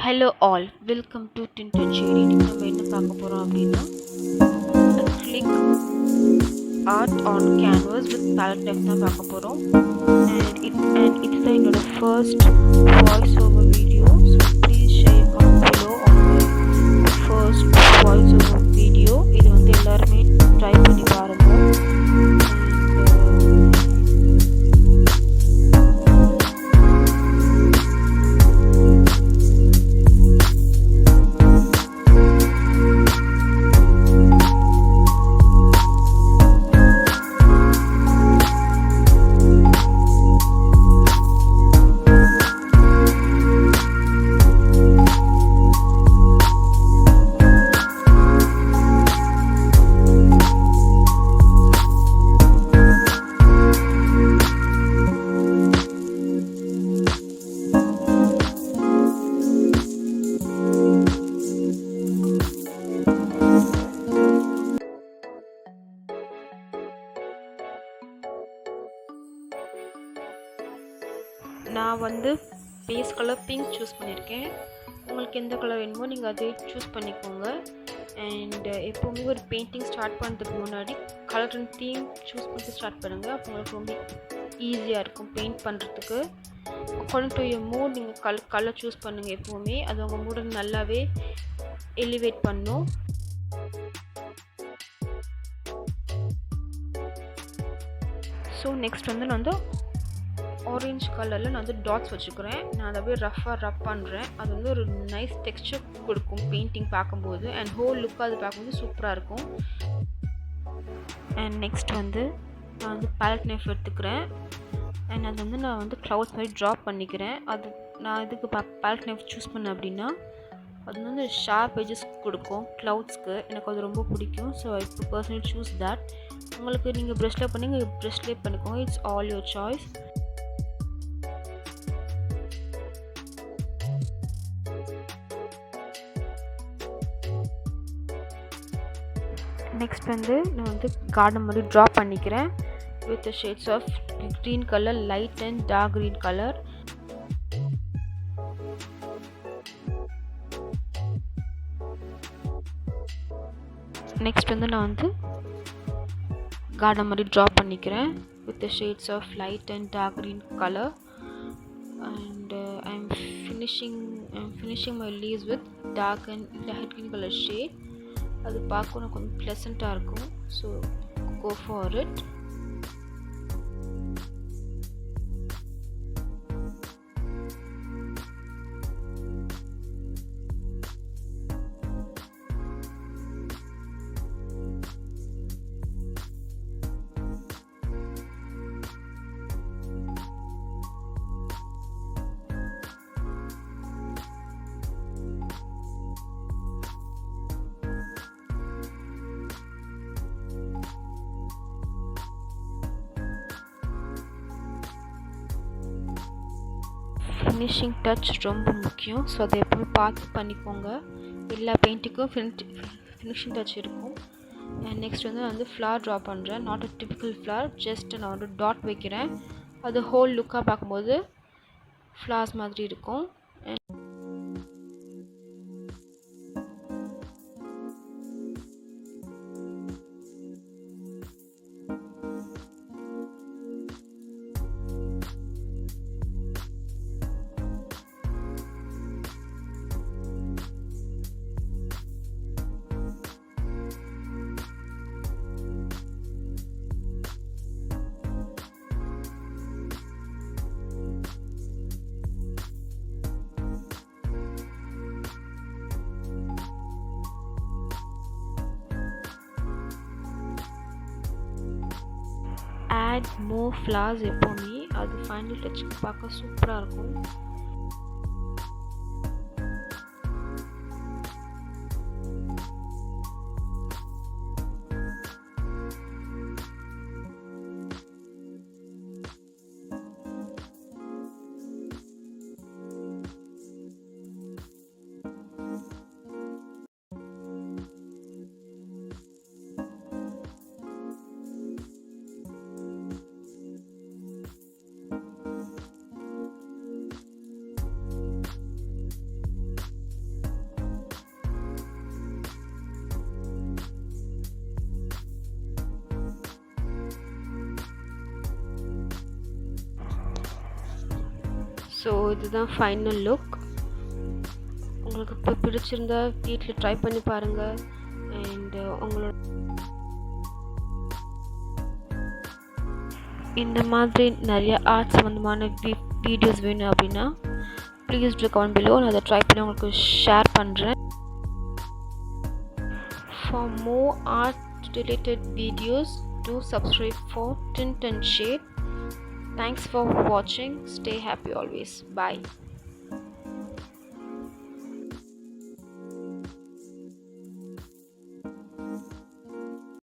Hello all, welcome to Tinted Shade. நம்ம என்ன பார்க்க போறோம் அப்படின்னா acrylic art on canvas with palette knife தான் பார்க்க போறோம். And it's என்னோட first voice over video. So please share comment below on my first voice over video. இது வந்து எல்லாருமே ட்ரை பண்ணி பாருங்க. நான் வந்து பேஸ் கலர் பிங்க் சூஸ் பண்ணியிருக்கேன். உங்களுக்கு எந்த கலர் வேணுமோ நீங்கள் அதே சூஸ் பண்ணிக்கோங்க. அண்ட் எப்போவுமே ஒரு பெயிண்டிங் ஸ்டார்ட் பண்ணுறதுக்கு முன்னாடி கலர் அண்ட் தீம் சூஸ் பண்ணிட்டு ஸ்டார்ட் பண்ணுங்கள். அப்போ உங்களுக்கு ரொம்ப ஈஸியாக இருக்கும் பெயிண்ட் பண்ணுறதுக்கு. அக்கார்டிங் டு யுவர் மூட் நீங்கள் கலர் சூஸ் பண்ணுங்கள். எப்போவுமே அது உங்கள் மூடை நல்லாவே எலிவேட் பண்ணும். ஸோ நெக்ஸ்ட் வந்து நான் வந்து ஆரஞ்ச் கலரில் நான் வந்து டாட்ஸ் வச்சுக்கிறேன். நான் அதை அப்படியே ரப் பண்ணுறேன். அது வந்து ஒரு நைஸ் டெக்ஸ்சர் கொடுக்கும் பெயிண்டிங் பார்க்கும்போது. அண்ட் ஹோல் லுக்காக அது பார்க்கும்போது சூப்பராக இருக்கும். அண்ட் நெக்ஸ்ட் வந்து நான் வந்து பேலட் நைஃப் எடுத்துக்கிறேன். அண்ட் அது வந்து நான் வந்து க்ளவுட்ஸ் மாதிரி ட்ராப் பண்ணிக்கிறேன். அது நான் இதுக்கு பேலட் நைஃப் சூஸ் பண்ணேன் அப்படின்னா அது வந்து ஷார்ப் எஜஸ் கொடுக்கும் க்ளவுட்ஸ்க்கு. எனக்கு அது ரொம்ப பிடிக்கும். So I personally choose that. உங்களுக்கு நீங்கள் ப்ரஷ்ல பண்ணி ப்ரஷ்லேயே பண்ணிக்கோங்க. It's all your choice. Next வந்து நான் வந்து கார்டன் மாதிரி ட்ரா பண்ணிக்கிறேன் with shades of green colour, light and dark green colour. Next வந்து நான் வந்து கார்டன் மாதிரி ட்ரா பண்ணிக்கிறேன் with shades of light and dark green colour. And I am finishing my leaves with dark and light green colour shade. அது பார்க்க எனக்கு கொஞ்சம் ப்ளசண்ட்டாக இருக்கும். So go for it. Finishing touch ரொம்ப முக்கியம். ஸோ அதை எப்போவுமே பார்த்து பண்ணிக்கோங்க. எல்லா பெயிண்ட்டுக்கும் ஃபினிஷிங் டச் இருக்கும். அண்ட் நெக்ஸ்ட் வந்து நான் வந்து ஃப்ளார் ட்ரா பண்ணுறேன். Not a typical flower, just நான் வந்து டாட் வைக்கிறேன். அது ஹோல் லுக்காக பார்க்கும்போது ஃப்ளார்ஸ் மாதிரி இருக்கும். ஆட் மோர் ஃப்ளார்ஸ் எப்போவுமே அது ஃபைனல் டச்சுக்கு பார்க்க சூப்பராக இருக்கும். ஸோ இதுதான் ஃபைனல் லுக். உங்களுக்கு இப்போ பிடிச்சிருந்தா வீட்டில் ட்ரை பண்ணி பாருங்கள். அண்டு உங்களோட இந்த மாதிரி நிறைய ஆர்ட்ஸ் சம்மந்தமான வீடியோஸ் வேணும் அப்படின்னா ப்ளீஸ் டூ கமெண்ட் பிலோ. நான் அதை ட்ரை பண்ணி உங்களுக்கு ஷேர் பண்ணுறேன். For more art related videos, do subscribe for Tint and Shade. Thanks for watching. Stay happy always. Bye.